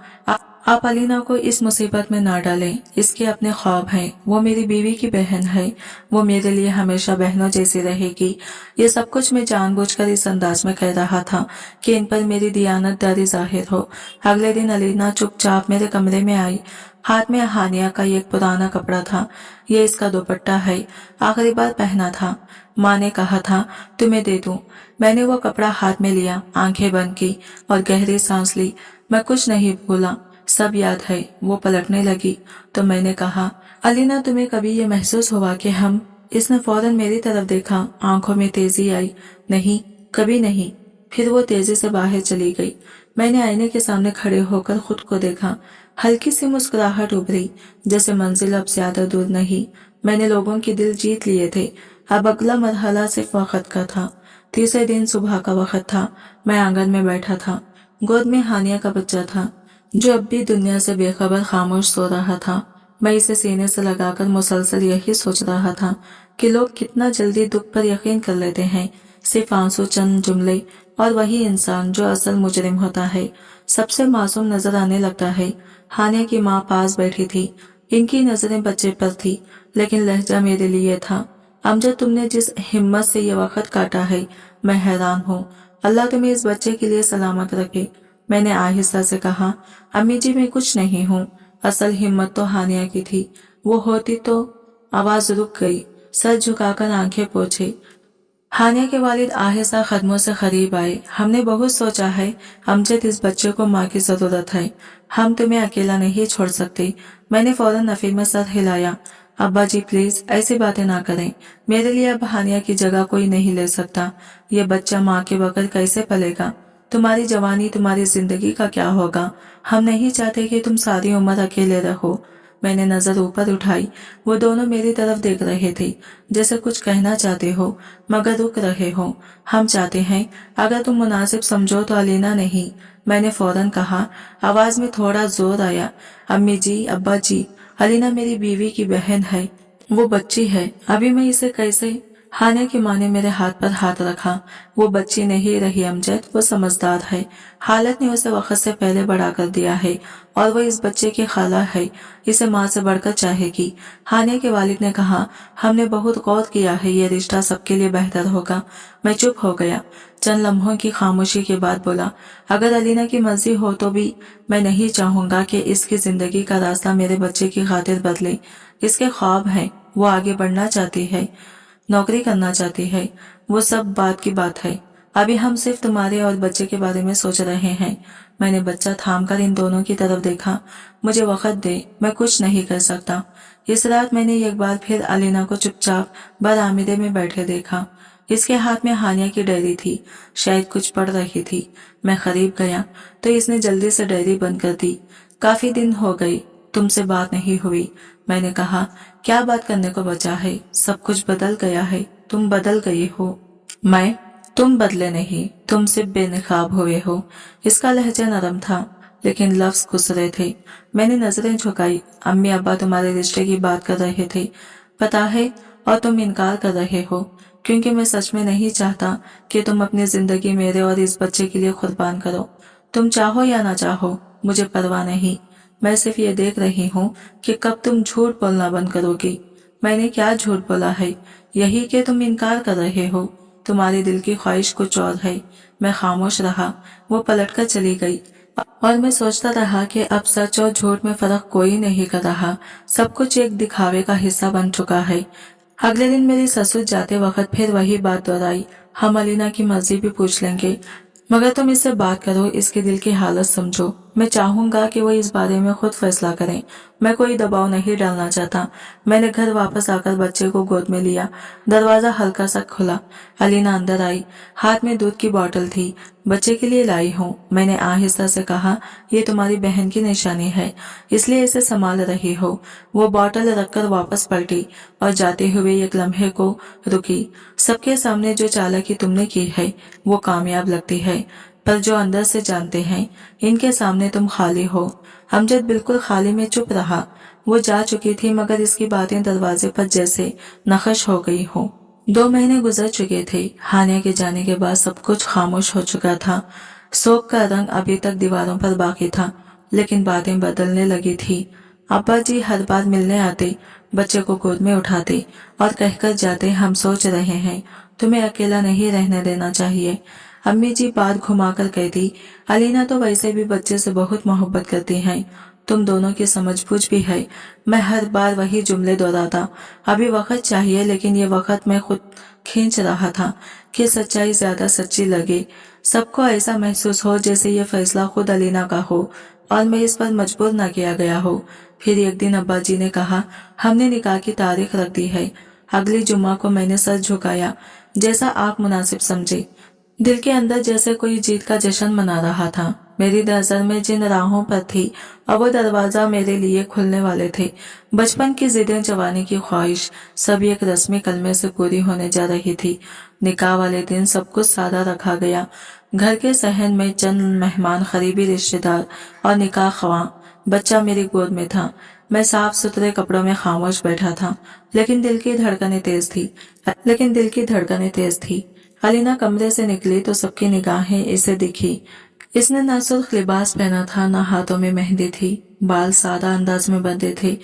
आप अलीना को इस मुसीबत में ना डालें, इसके अपने ख्वाब हैं। वो मेरी बीवी की बहन है, वो मेरे लिए हमेशा बहनों जैसी रहेगी। ये सब कुछ मैं जानबूझकर इस अंदाज में कह रहा था कि इन पर मेरी दियानतदारी जाहिर हो। अगले दिन अलीना चुपचाप मेरे कमरे में आई। हाथ में हानिया का एक पुराना कपड़ा था। ये इसका दुपट्टा है, आखिरी बार पहना था। माँ ने कहा था तुम्हें दे दूं। मैंने वो कपड़ा हाथ में लिया, आंखें बंद की और गहरी सांस ली। मैं कुछ नहीं भूला, सब याद है। वो पलटने लगी तो मैंने कहा, अलीना तुम्हें कभी ये महसूस हुआ कि हम? इसने फौरन मेरी तरफ देखा, आंखों में तेजी आई। नहीं, कभी नहीं। फिर वो तेजी से बाहर चली गई। मैंने आईने के सामने खड़े होकर खुद को देखा। हल्की सी मुस्कुराहट उभरी, जैसे मंजिल अब ज्यादा दूर नहीं। मैंने लोगों के दिल जीत लिए थे। अब अगला मरहला सिर्फ वक्त का था। तीसरे दिन सुबह का वक्त था। मैं आंगन में बैठा था। गोद में हानिया का बच्चा था जो अब भी दुनिया से बेखबर खामोश सो रहा था। मैं इसे सीने से लगाकर मुसलसल यही सोच रहा था कि लोग कितना जल्दी दुख पर यकीन कर लेते हैं। सिर्फ आंसू, चंद जुमले और वही इंसान जो असल मुजरिम होता है सबसे मासूम नजर आने लगता है। हानिया की माँ पास बैठी थी। इनकी नजरें बच्चे पर थी, लेकिन लहजा मेरे लिए था। अमजद, तुमने जिस हिम्मत से ये वक्त काटा है, मैं हैरान हूँ। अल्लाह तुम्हें इस बच्चे के लिए सलामत रखे। मैंने आहिस्ता से कहा, अम्मी जी मैं कुछ नहीं हूँ। असल हिम्मत तो हानिया की थी। वो होती तो। आवाज रुक गई। सर झुकाकर आंखें पोंछे। हानिया के वालिद आहिस्ता कदमों से करीब आए। हमने बहुत सोचा है अमजद, इस बच्चे को माँ की जरूरत है। हम तुम्हें अकेला नहीं छोड़ सकते। मैंने फौरन नफी में सर हिलाया। अब्बा जी प्लीज ऐसी बातें ना करें। मेरे लिए अब हानिया की जगह कोई नहीं ले सकता। ये बच्चा माँ के बगैर कैसे पलेगा? तुम्हारी जवानी, तुम्हारी जिंदगी का क्या होगा? हम नहीं चाहते कि तुम सारी उम्र अकेले रहो। मैंने नजर ऊपर उठाई। वो दोनों मेरी तरफ देख रहे थे, जैसे कुछ कहना चाहते हो मगर रुक रहे हो। हम चाहते हैं, अगर तुम मुनासिब समझो तो अलीना नहीं। मैंने फौरन कहा। आवाज में थोड़ा जोर आया। अम्मी जी, अब्बा जी, अलीना मेरी बीवी की बहन है। वो बच्ची है, अभी मैं इसे कैसे? हानिया की माँ ने मेरे हाथ पर हाथ रखा। वो बच्ची नहीं रही अमजद, वो समझदार है। हालत ने उसे वक्त से पहले बड़ा कर दिया है और वो इस बच्चे की खाला है। इसे माँ से बढ़कर चाहेगी। हानिया के वालिद ने कहा, हमने बहुत गौर किया है, ये रिश्ता सबके लिए बेहतर होगा। मैं चुप हो गया। चंद लम्हों की खामोशी के बाद बोला, अगर अलीना की मर्जी हो तो भी मैं नहीं चाहूंगा कि इसकी जिंदगी का रास्ता मेरे बच्चे की खातिर बदले। इसके ख्वाब हैं, वो आगे बढ़ना चाहती है, नौकरी करना चाहती है। वो सब बात की बात है। अभी हम सिर्फ तुम्हारे और बच्चे के बारे में सोच रहे हैं। मैंने बच्चा थामकर इन दोनों की तरफ देखा। मुझे वक्त दे, मैं कुछ नहीं कर सकता। इस रात मैंने एक बार फिर अलीना को चुपचाप बरामदे में बैठे देखा। इसके हाथ में हानिया की डायरी थी, शायद कुछ पढ़ रही थी। मैं करीब गया तो इसने जल्दी से डायरी बंद कर दी। काफी दिन हो गए, तुमसे बात नहीं हुई। मैंने कहा, क्या बात करने को बचा है? सब कुछ बदल गया है, तुम बदल गई हो। मैं? तुम बदले नहीं, तुम सिर्फ बेनकाब हुए हो। इसका लहजा नरम था, लेकिन लफ्ज गुस्से थे। मैंने नजरें झुकाई। अम्मी अब्बा तुम्हारे रिश्ते की बात कर रहे थे, पता है, और तुम इनकार कर रहे हो क्योंकि मैं सच में नहीं चाहता कि तुम अपनी जिंदगी मेरे और इस बच्चे के लिए कुर्बान करो। तुम चाहो या ना चाहो, मुझे परवाह नहीं। मैं सिर्फ ये देख रही हूँ कि कब तुम झूठ बोलना बंद करोगी। मैंने क्या झूठ बोला है? यही कि तुम इनकार कर रहे हो। तुम्हारे दिल की ख्वाहिश कुछ और है। मैं खामोश रहा। वो पलटकर चली गई। और मैं सोचता रहा कि अब सच और झूठ में फर्क कोई नहीं कर रहा, सब कुछ एक दिखावे का हिस्सा बन चुका है। अगले दिन मेरी ससुर जाते वक्त फिर वही बात दोहराई, हम अलीना की मर्जी भी पूछ लेंगे, मगर तुम इससे बात करो, इसके दिल की हालत समझो। मैं चाहूंगा कि वो इस बारे में खुद फैसला करें। मैं कोई दबाव नहीं डालना चाहता। मैंने घर वापस आकर बच्चे को गोद में लिया। दरवाजा हल्का सा खुला। अलीना अंदर आई। हाथ में दूध की बोतल थी। बच्चे के लिए लाई हूँ, मैंने आहिस्ता से कहा। ये तुम्हारी बहन की निशानी है, इसलिए इसे संभाल रही हो। वो बोतल रखकर वापस पलटी और जाते हुए एक लम्हे को रुकी। सबके सामने जो चालाकी तुमने की है वो कामयाब लगती है, पर जो अंदर से जानते हैं इनके सामने तुम खाली हो। अमजद बिल्कुल खाली में चुप रहा। वो जा चुकी थी, मगर इसकी बातें दरवाजे पर जैसे नखश हो गई हो। 2 महीने गुजर चुके थे। हानिया के जाने के बाद सब कुछ खामोश हो चुका था। शोक का रंग अभी तक दीवारों पर बाकी था, लेकिन बातें बदलने लगी थी। अब्बा जी हर बार मिलने आते, बच्चे को गोद में उठाते और कहकर जाते, हम सोच रहे हैं तुम्हें अकेला नहीं रहने देना चाहिए। अम्मी जी बात घुमाकर कहती, अलीना तो वैसे भी बच्चे से बहुत मोहब्बत करती है, तुम दोनों की समझबूझ भी है। मैं हर बार वही जुमले दोहराता, अभी वक्त चाहिए, लेकिन ये वक्त मैं खुद खींच रहा था कि सच्चाई ज्यादा सच्ची लगे, सबको ऐसा महसूस हो जैसे ये फैसला खुद अलीना का हो और मैं इस पर मजबूर न किया गया हो। फिर एक दिन अब्बा जी ने कहा, हमने निकाह की तारीख रख दी है। अगली जुम्मा को मैंने सर झुकाया, जैसा आप मुनासिब समझे। दिल के अंदर जैसे कोई जीत का जश्न मना रहा था। मेरी नजर में जिन राहों पर थी और वो दरवाजा मेरे लिए खुलने वाले थे, बचपन की जिदें, जवानी की ख्वाहिश, सब एक रस्मी कलमे से पूरी होने जा रही थी। निकाह वाले दिन सब कुछ सादा रखा गया। घर के सहन में चंद मेहमान, करीबी रिश्तेदार और निकाह ख्वां। बच्चा मेरी गोद में था। मैं साफ सुथरे कपड़ों में खामोश बैठा था, लेकिन दिल की धड़कनें तेज थी। अलीना कमरे से निकली तो सबकी निगाहें इसे दिखी। इसने न सुर्ख लिबास पहना था, न हाथों में मेहंदी थी। बाल सादा अंदाज में बंधे थे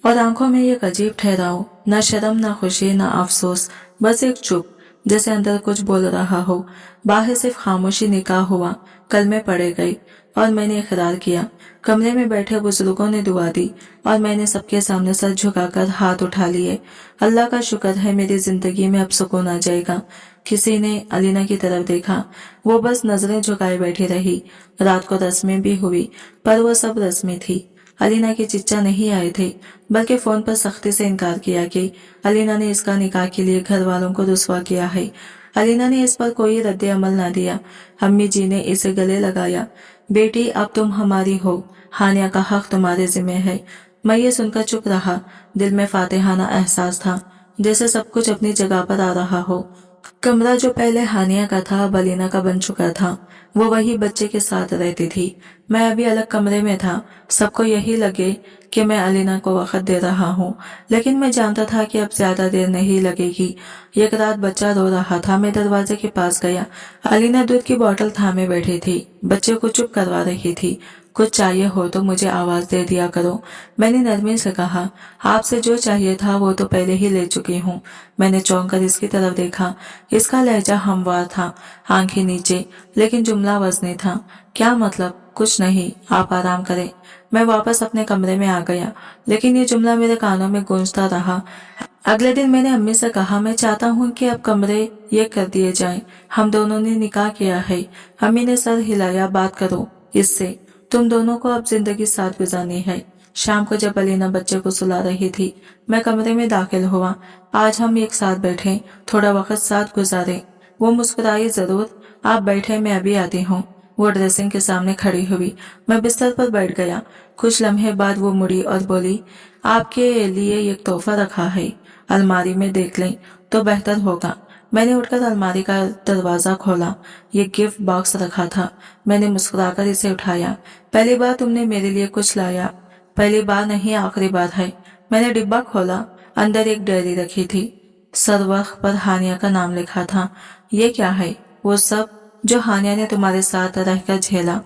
और आंखों में एक अजीब ठहराव, न शर्म, न खुशी, न अफसोस, बस एक चुप, जैसे अंदर कुछ बोल रहा हो। बाहर सिर्फ खामोशी। निकाह हुआ, कलमे पढ़े गए और मैंने इकरार किया। कमरे में बैठे बुजुर्गों ने दुआ दी और मैंने सबके सामने सर झुकाकर हाथ उठा लिए। अल्लाह का शुक्र है, मेरी जिंदगी में अब सुकून आ जाएगा। किसी ने अलीना की तरफ देखा, वो बस नजरें झुकाए बैठी रही। रात को रस्में भी हुई, पर वो सब रस्में थी। अलीना के चिच्चा नहीं आए थे, बल्कि फोन पर सख्ती से इनकार किया कि अलीना ने इसका निकाह के लिए घर वालों को रुस्वा किया है। अलीना ने इस पर कोई रद्द अमल ना दिया। अम्मी जी ने इसे गले लगाया, बेटी अब तुम हमारी हो, हानिया का हक तुम्हारे जिम्मे है। मैं ये सुनकर चुप रहा। दिल में फातिहाना एहसास था, जैसे सब कुछ अपनी जगह पर आ रहा हो। कमरा जो पहले हानिया का था अब अलीना का बन चुका था। वो वही बच्चे के साथ रहती थी, मैं अभी अलग कमरे में था। सबको यही लगे कि मैं अलीना को वक्त दे रहा हूँ, लेकिन मैं जानता था कि अब ज्यादा देर नहीं लगेगी। एक रात बच्चा रो रहा था, मैं दरवाजे के पास गया। अलीना दूध की बोतल थामे बैठी थी, बच्चे को चुप करवा रही थी। कुछ चाहिए हो तो मुझे आवाज दे दिया करो, मैंने नरमी से कहा। आपसे जो चाहिए था वो तो पहले ही ले चुकी हूँ। मैंने चौंक कर इसकी तरफ देखा। इसका लहजा हमवार था, आंखें नीचे, लेकिन जुमला वजनी था। क्या मतलब? कुछ नहीं, आप आराम करें। मैं वापस अपने कमरे में आ गया, लेकिन ये जुमला मेरे कानों में गूंजता रहा। अगले दिन मैंने अम्मी से कहा, मैं चाहता हूँ कि अब कमरे ये कर दिए जाएं। हम दोनों ने निकाह किया है। अम्मी ने सर हिलाया, बात करो इससे, तुम दोनों को अब जिंदगी साथ गुजारनी है। शाम को जब अलीना बच्चे को सुला रही थी, मैं कमरे में दाखिल हुआ। आज हम एक साथ बैठे, थोड़ा वक्त साथ गुजारे। वो मुस्कुराई, जरूर, आप बैठे, मैं अभी आती हूँ। वो ड्रेसिंग के सामने खड़ी हुई। मैं बिस्तर पर बैठ गया। कुछ लम्हे बाद वो मुड़ी और बोली, आपके लिए एक तोहफा रखा है, अलमारी में देख लें तो बेहतर होगा। मैंने उठकर अलमारी का दरवाजा खोला। ये गिफ्ट बॉक्स रखा था। मैंने मुस्कुराकर इसे उठाया। पहली बार तुमने मेरे लिए कुछ लाया। पहली बार नहीं, आखिरी बार है। मैंने डिब्बा खोला, अंदर एक डायरी रखी थी। सरवख पर हानिया का नाम लिखा था। ये क्या है? वो सब जो हानिया ने तुम्हारे साथ रहकर झेला,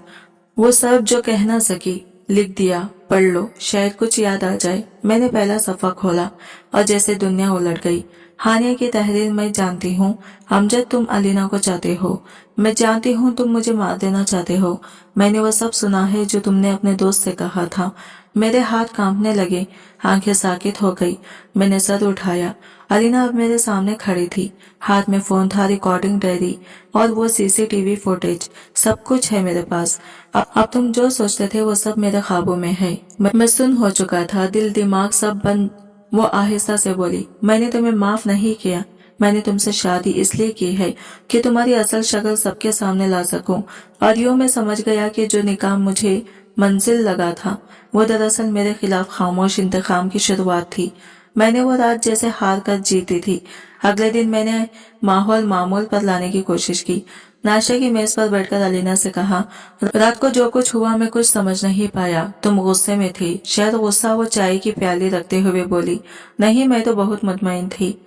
वो सब जो कह ना सकी, लिख दिया, पढ़ लो, शायद कुछ याद आ जाए। मैंने पहला सफ़ा खोला और जैसे दुनिया उलट गई। हानिया की तहरीर, मैं जानती हूँ अमजद तुम अलीना को चाहते हो, मैं जानती हूँ तुम मुझे मार देना चाहते हो। मैंने वो सब सुना है जो तुमने अपने दोस्त से कहा था। मेरे हाथ कांपने लगे, आंखें साकित हो गई। मैंने सर उठाया। अलीना अब मेरे सामने खड़ी थी, हाथ में फोन था, रिकॉर्डिंग डायरी और वो सीसीटीवी फुटेज, सब कुछ है मेरे पास। अब तुम जो सोचते थे वो सब मेरे ख्वाबों में है। मैं सुन हो चुका था, दिल दिमाग सब बंद। वो आहिस्ता से बोली, मैंने तुम्हें माफ नहीं किया। मैंने तुमसे शादी इसलिए की है कि तुम्हारी असल शक्ल सबके सामने ला सकूं। और यूं मैं समझ गया कि जो निकाह मुझे मंजिल लगा था वो दरअसल मेरे खिलाफ खामोश इंतकाम की शुरुआत थी। मैंने वो रात जैसे हार कर जीती थी। अगले दिन मैंने माहौल मामूल पर लाने की कोशिश की। नाश्ते की मेज पर बैठकर अलीना से कहा, रात को जो कुछ हुआ मैं कुछ समझ नहीं पाया। तुम गुस्से में थी, शायद गुस्सा। वो चाय की प्याली रखते हुए बोली, नहीं, मैं तो बहुत मुतमईन थी।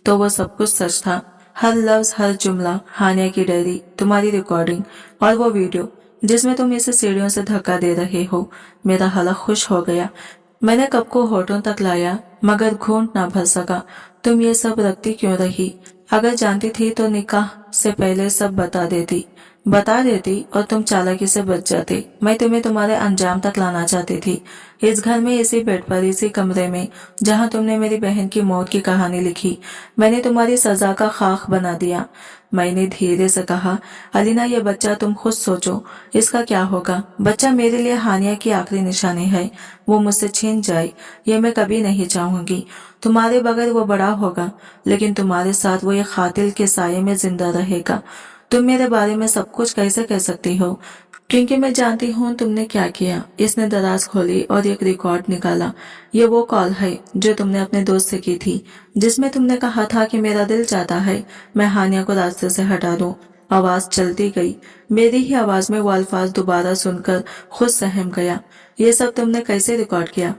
तो वो सब कुछ सच था, हर लफ्ज, हर जुमला। हानिया की डायरी, तुम्हारी रिकॉर्डिंग और वो वीडियो जिसमें तुम इसे सीढ़ियों से धक्का दे रहे हो। मेरा हलक खुश हो गया। मैंने कप को होठों तक लाया मगर घूंट ना भर सका। तुम ये सब रखती क्यों रही? अगर जानती थी तो निकाह से पहले सब बता देती और तुम चालाकी से बच जाते। मैं तुम्हें तुम्हारे अंजाम तक लाना चाहती थी, इस घर में, इसी बेड पर, इसी कमरे में जहां तुमने मेरी बहन की मौत की कहानी लिखी। मैंने तुम्हारी सजा का खाक बना दिया। मैंने धीरे से कहा, अलीना, ये बच्चा तुम खुद सोचो, इसका क्या होगा? बच्चा मेरे लिए हानिया की आखिरी निशानी है। वो मुझसे छीन जाए ये मैं कभी नहीं चाहूंगी। तुम्हारे बगैर वो बड़ा होगा, लेकिन तुम्हारे साथ वो एक कातिल के साये में जिंदा रहेगा। तुम मेरे बारे में सब कुछ कैसे कह सकती हो? क्योंकि मैं जानती हूँ तुमने क्या किया। इसने दराज खोली और एक रिकॉर्ड निकाला। ये वो कॉल है जो तुमने अपने दोस्त से की थी, जिसमें तुमने कहा था कि मेरा दिल चाहता है मैं हानिया को रास्ते से हटा दूं। आवाज चलती गई। मेरी ही आवाज में वो अल्फाज दोबारा सुनकर खुद सहम गया। ये सब तुमने कैसे रिकॉर्ड किया?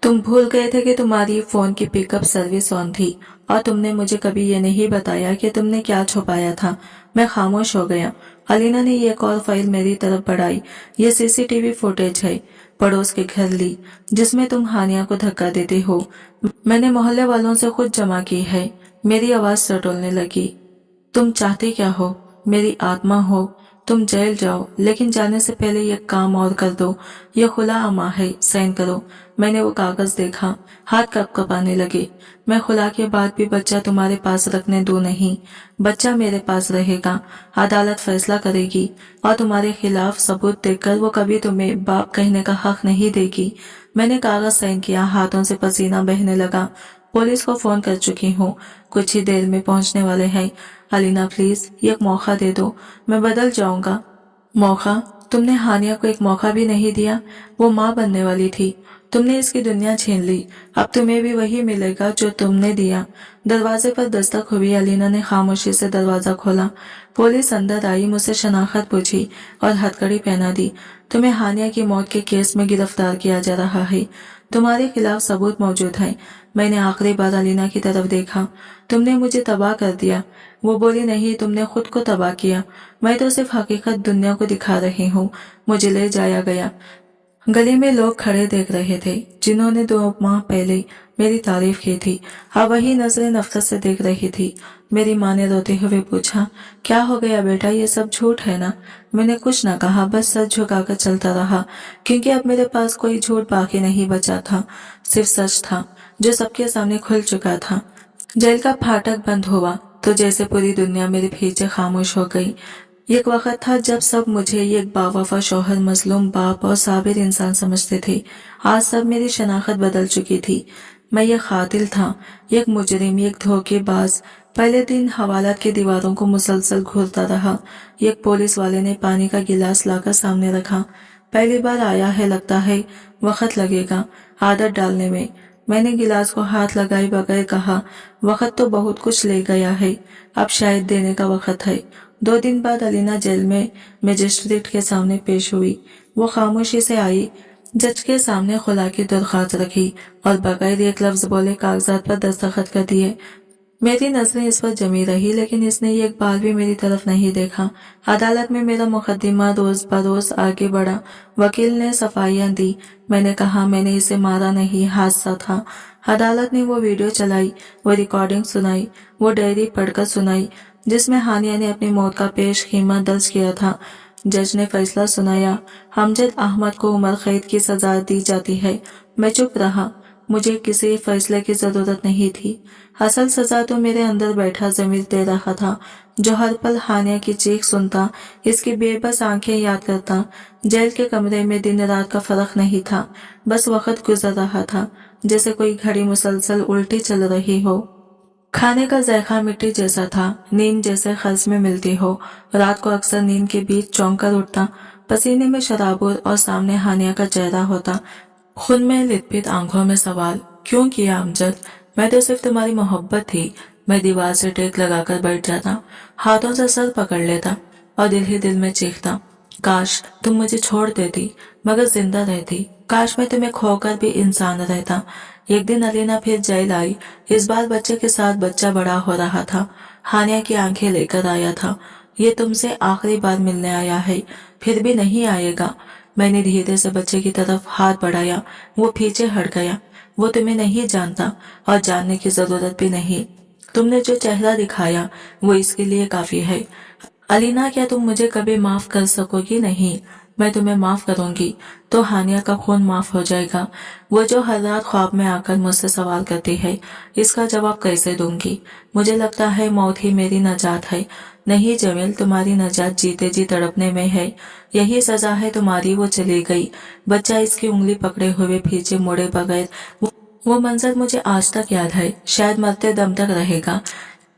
तुम भूल गए थे कि तुम्हारी फोन की पिकअप सर्विस ऑन थी और तुमने मुझे कभी ये नहीं बताया कि तुमने क्या छुपाया था। मैं खामोश हो गया। अलीना ने एक और फाइल मेरी तरफ बढ़ाई। ये सीसीटीवी फुटेज है, पड़ोस के घर ली, जिसमें तुम हानिया को धक्का देते हो। मैंने मोहल्ले वालों से खुद जमा की है। मेरी आवाज टटोलने लगी। तुम चाहते क्या हो? मेरी आत्मा हो? तुम जेल जाओ, लेकिन जाने से पहले ये काम और कर दो। ये खुला अमा है, साइन करो। मैंने वो कागज देखा, हाथ कपकपाने लगे। मैं खुला के बाद भी बच्चा तुम्हारे पास रखने दो नहीं। बच्चा मेरे पास रहेगा, अदालत फैसला करेगी और तुम्हारे खिलाफ सबूत देखकर वो कभी तुम्हें बाप कहने का हक नहीं देगी। मैंने कागज साइन किया, हाथों से पसीना बहने लगा। पुलिस को फोन कर चुकी हूँ, कुछ ही देर में पहुंचने वाले हैं। अलीना, प्लीज एक मौका दे दो, मैं बदल जाऊंगा। मौका? तुमने हानिया को एक मौका भी नहीं दिया। वो माँ बनने वाली थी, तुमने इसकी दुनिया छीन ली। अब तुम्हें भी वही मिलेगा जो तुमने दिया। दरवाजे पर दस्तक हुई। अलीना ने खामोशी से दरवाजा खोला। पुलिस अंदर आई, मुझसे शनाख्त पूछी और हथकड़ी पहना दी। तुम्हें हानिया की मौत के केस में गिरफ्तार किया जा रहा है। तुम्हारे खिलाफ सबूत मौजूद है। मैंने आखिरी बार अलीना की तरफ देखा। तुमने मुझे तबाह कर दिया। वो बोली, नहीं, तुमने खुद को तबाह किया। मैं तो सिर्फ हकीकत दुनिया को दिखा रही हूँ। मुझे ले जाया गया। गली में लोग खड़े देख रहे थे, जिन्होंने 2 माह पहले मेरी तारीफ की थी, अब वही नजरें नफरत से देख रही थी। मेरी माँ ने रोते हुए पूछा, क्या हो गया बेटा, ये सब झूठ है ना? मैंने कुछ न कहा, बस सर झुकाकर चलता रहा, क्योंकि अब मेरे पास कोई झूठ बाकी नहीं बचा था। सिर्फ सच था जो सबके सामने खुल चुका था। जेल का फाटक बंद हुआ तो जैसे पूरी दुनिया मेरे पीछे खामोश हो गई। एक वक्त था जब सब मुझे एक बावफा शौहर, मजलूम बाप और साबिर इंसान समझते थे। आज सब मेरी शनाख्त बदल चुकी थी। मैं एक कातिल था, एक मुजरिम, एक धोखेबाज। पहले दिन हवालात की दीवारों को मुसलसल घूरता रहा। एक पुलिस वाले ने पानी का गिलास लाकर सामने रखा। पहली बार आया है, लगता है वक्त लगेगा आदत डालने में। मैंने गिलास को हाथ लगाए बगैर कहा, वक्त तो बहुत कुछ ले गया है, अब शायद देने का वक्त है। 2 दिन बाद अलीना जेल में मजिस्ट्रेट के सामने पेश हुई। वो खामोशी से आई, जज के सामने खुला की दरख्वास्त रखी और बगैर एक लफ्ज बोले कागजात पर दस्तखत कर दिए। मेरी नजरें इस पर जमी रही, लेकिन इसने एक बार भी मेरी तरफ नहीं देखा। अदालत में मेरा मुकदमा रोज बरोज आगे बढ़ा। वकील ने सफाइयां दी। मैंने कहा मैंने इसे मारा नहीं, हादसा था। अदालत ने वो वीडियो चलाई, वो रिकॉर्डिंग सुनाई, वो डायरी पढ़कर सुनाई जिसमें हानिया ने अपनी मौत का पेश खीमा दर्ज किया था। जज ने फैसला सुनाया, अमजद अहमद को उम्र कैद की सजा दी जाती है। मैं चुप रहा। मुझे किसी फैसले की जरूरत नहीं थी। असल सजा तो मेरे अंदर बैठा ज़मीर दे रहा था, जो हर पल हानिया की चीख सुनता, इसकी बेबस आंखें याद करता। जेल के कमरे में दिन रात का फर्क नहीं था, बस वक्त गुजर रहा था, जैसे कोई घड़ी मुसलसल उल्टी चल रही हो। खाने का जायका मिट्टी जैसा था, नींद जैसे खल्स में मिलती हो। रात को अक्सर नींद के बीच चौंक कर उठता, पसीने में शराबुर और सामने हानिया का चेहरा होता। खुद में लिपट आंखों में सवाल, क्यों किया अमजद? मैं तो सिर्फ तुम्हारी मोहब्बत थी। मैं दीवार से टेक लगाकर बैठ जाता, हाथों से सर पकड़ लेता और दिल ही दिल में चीखता, काश तुम मुझे छोड़ देती मगर जिंदा रहती। काश मैं तुम्हें खोकर भी इंसान रहता। एक दिन अलीना फिर जेल आई। इस बार बच्चे के साथ बच्चा बड़ा हो रहा था। हानिया की आंखें लेकर आया था। ये तुमसे आखिरी बार मिलने आया है, फिर भी नहीं आएगा। मैंने धीरे से बच्चे की तरफ हाथ बढ़ाया। वो पीछे हट गया। वो तुम्हें नहीं जानता और जानने की जरूरत भी नहीं। तुमने जो चेहरा दिखाया वो इसके लिए काफी है। अलीना, क्या तुम मुझे कभी माफ कर सकोगी? नहीं। मैं तुम्हें माफ करूंगी तो हानिया का खून माफ हो जाएगा। वो जो हर रात ख्वाब में आकर मुझसे सवाल करती है, इसका जवाब कैसे दूंगी? मुझे लगता है मौत ही मेरी नजात है। नहीं जमील, तुम्हारी नजात जीते जी तड़पने में है। यही सजा है तुम्हारी। वो चली गई। बच्चा इसकी उंगली पकड़े हुए पीछे मुड़े बगैर। वो मंजर मुझे आज तक याद है, शायद मरते दम तक रहेगा।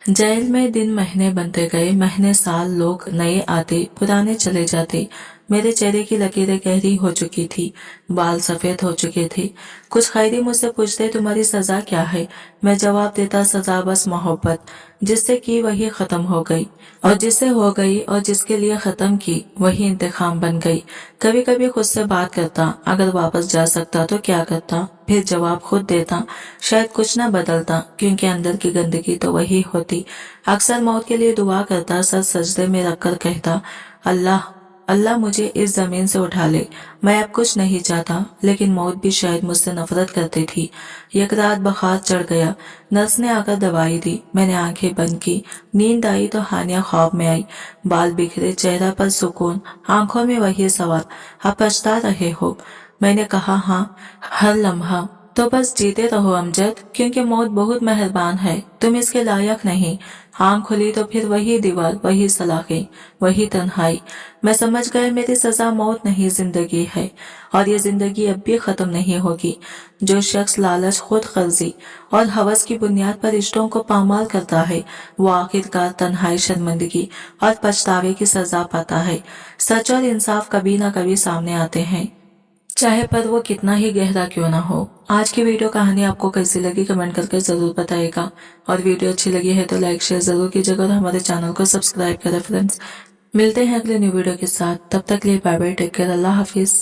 जेल में दिन महीने बनते गए, महीने साल, लोग नए आते पुराने चले जाते। मेरे चेहरे की लकीरें गहरी हो चुकी थी, बाल सफेद हो चुके थे। कुछ कैदी मुझसे पूछते तुम्हारी सजा क्या है? मैं जवाब देता सजा बस मोहब्बत। जिससे की वही खत्म हो गई, और जिससे हो गई और जिसके लिए खत्म की वही इंतकाम बन गई। कभी कभी खुद से बात करता, अगर वापस जा सकता तो क्या करता? फिर जवाब खुद देता, शायद कुछ न बदलता, क्योंकि अंदर की गंदगी तो वही होती। अक्सर मौत के लिए दुआ करता, सर सजदे में रखकर कहता, अल्लाह अल्लाह मुझे इस जमीन से उठा ले। मैं अब कुछ नहीं चाहता, लेकिन मौत भी शायद मुझसे नफरत करती थी। एक रात बुखार चढ़ गया। नर्स ने आकर दवाई दी। मैंने आंखें बंद की। नींद आई तो हानिया ख्वाब में आई। बाल बिखरे, चेहरा पर सुकून, आंखों में वही सवाल, आप पछता रहे हो? मैंने कहा हाँ, हर लम्हा। तो बस जीते रहो अमजद, क्योंकि मौत बहुत मेहरबान है, तुम इसके लायक नहीं। आंख खुली तो फिर वही दीवार, वही सलाखें, वही तन्हाई। मैं समझ गया मेरी सजा मौत नहीं जिंदगी है, और ये जिंदगी अब भी खत्म नहीं होगी। जो शख्स लालच, खुद गर्जी और हवस की बुनियाद पर रिश्तों को पामाल करता है, वो आखिरकार तन्हाई, शर्मिंदगी और पछतावे की सजा पाता है। सच और इंसाफ कभी न कभी सामने आते हैं, चाहे पर वो कितना ही गहरा क्यों ना हो। आज की वीडियो कहानी आपको कैसी लगी कमेंट करके जरूर बताइएगा, और वीडियो अच्छी लगी है तो लाइक शेयर जरूर कीजिएगा और हमारे चैनल को सब्सक्राइब करें फ्रेंड्स। मिलते हैं अगले न्यू वीडियो के साथ, तब तक लिए बाय बाय, टेक केयर, अल्लाह हाफिज।